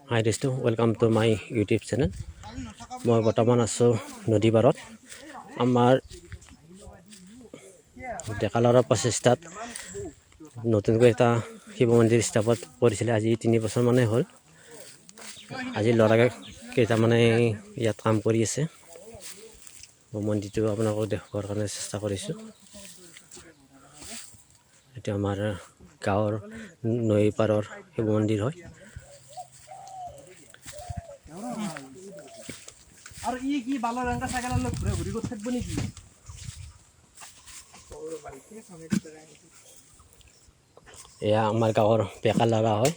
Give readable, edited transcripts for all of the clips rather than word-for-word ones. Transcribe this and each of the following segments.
হাই দিছটো welcome to my YouTube channel. মই বৰ্তমান আছোঁ নদী পাৰত। আমাৰ ডেকা ল'ৰা প্ৰচেষ্টাত নতুনকৈ এটা শিৱ মন্দিৰ স্থাপন কৰিছিলে। আজি 3 বছৰমানেই হ'ল। আজি ল'ৰা কেইটামানে ইয়াত কাম কৰি আছে। মই মন্দিৰটো আপোনালোকক দেখুৱাৰ কাৰণে চেষ্টা কৰিছোঁ। এইটো আমাৰ গাঁৱৰ নৈ পাৰৰ শিৱ মন্দিৰ হয়। আৰু ই কি বালৰ ৰঙা চাইকেলৰ লৈ ঘূৰি ঘূৰি কৰি থাকিব নেকি? এয়া আমাৰ গাঁৱৰ ডেকা ল'ৰা হয়।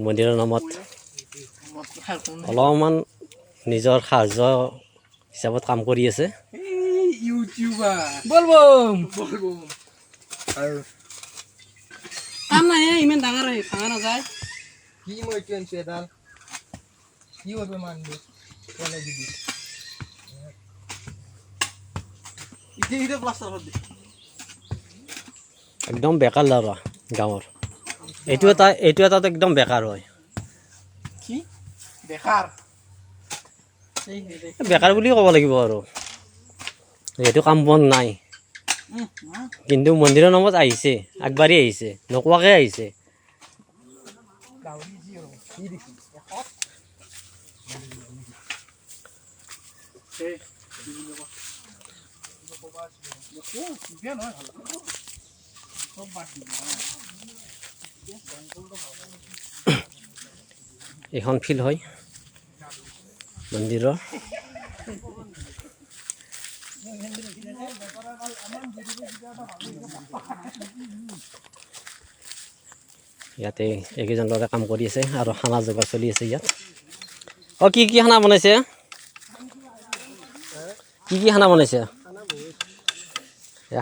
মন্দিৰৰ নামত অলপমান নিজৰ সাহায্য হিচাপত কাম কৰি আছে। ইউটিউবাৰ বলবম আৰু কাম নাই ইমান ডাঙৰ হয় ভাঙা নাযায়। কি মই টেনচন এডাল কি হবে মানবি কোনে দিবি ইতে প্লাষ্টাৰ কৰি দি একদম বেকাৰ ল'ৰা গাঁৱৰ। এইটো এটা একদম বেকাৰ হয়। কি বেকাৰ বেকাৰ বুলিয়ে ক'ব লাগিব আৰু এইটো কাম বন নাই, কিন্তু মন্দিৰৰ নামত আহিছে, আগবাঢ়ি আহিছে, নোকোৱাকৈ আহিছে। এখন ফিল্ড হয় মন্দিৰৰ। ইয়াতে এইকেইজন ল'ৰাই কাম কৰি আছে আৰু খানা যোগাৰ চলি আছে ইয়াত। কি খানা বনাইছে? কি খানা বনাইছে?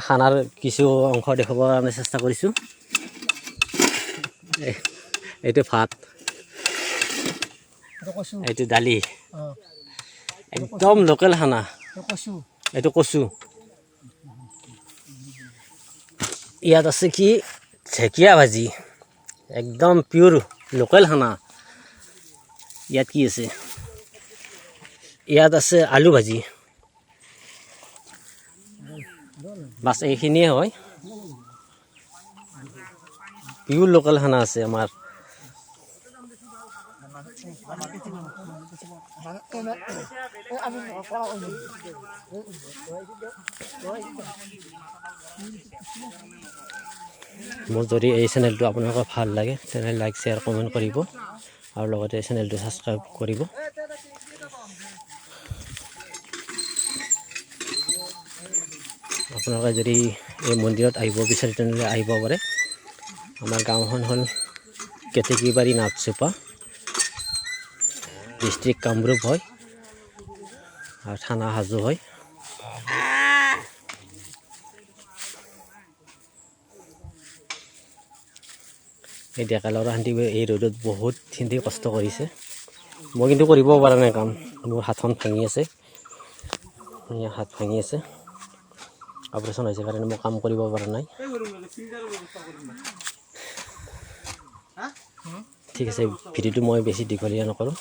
খানাৰ কিছু অংশ দেখুৱাবৰ কাৰণে চেষ্টা কৰিছোঁ। এইটো ভাত, এইটো দালি, একদম লোকেল খানা। এইটো কচু। ইয়াত আছে কি ঢেকীয়া ভাজি, একদম পিয়ৰ লোকেল খানা। ইয়াত কি আছে? ইয়াত আছে আলু ভাজি। বাছ এইখিনিয়ে হয়। পিয়ৰ লোকেল খানা আছে আমাৰ। মোৰ যদি এই চেনেলটো আপোনালোকৰ ভাল লাগে তেনেহ'লে লাইক শ্বেয়াৰ কমেণ্ট কৰিব আৰু লগতে চেনেলটো ছাবস্ক্ৰাইব কৰিব। আপোনালোকে যদি এই মন্দিৰত আহিব বিচাৰে তেনেহ'লে আহিব পাৰে। আমাৰ গাঁওখন হ'ল কেতেকীবাৰী নাথচোপা, ডিষ্ট্ৰিক্ট কামৰূপ হয় আৰু থানা হাজো হয়। এই ডেকা ল'ৰাহঁতে এই ৰ'দত বহুত হিন্দি কষ্ট কৰিছে। মই কিন্তু কৰিব পৰা নাই কাম। মোৰ হাতখন ভাঙি আছে, হাত ভাঙি আছে, অপাৰেশ্যন হৈছে কাৰণে মই কাম কৰিব পৰা নাই। ঠিক আছে, ভিডিঅ'টো মই বেছি দীঘলীয়া নকৰোঁ।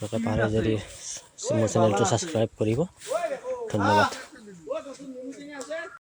আপোনালোকে পাৰে যদি মোৰ চেনেলটো ছাবস্ক্ৰাইব কৰিব। ধন্যবাদ।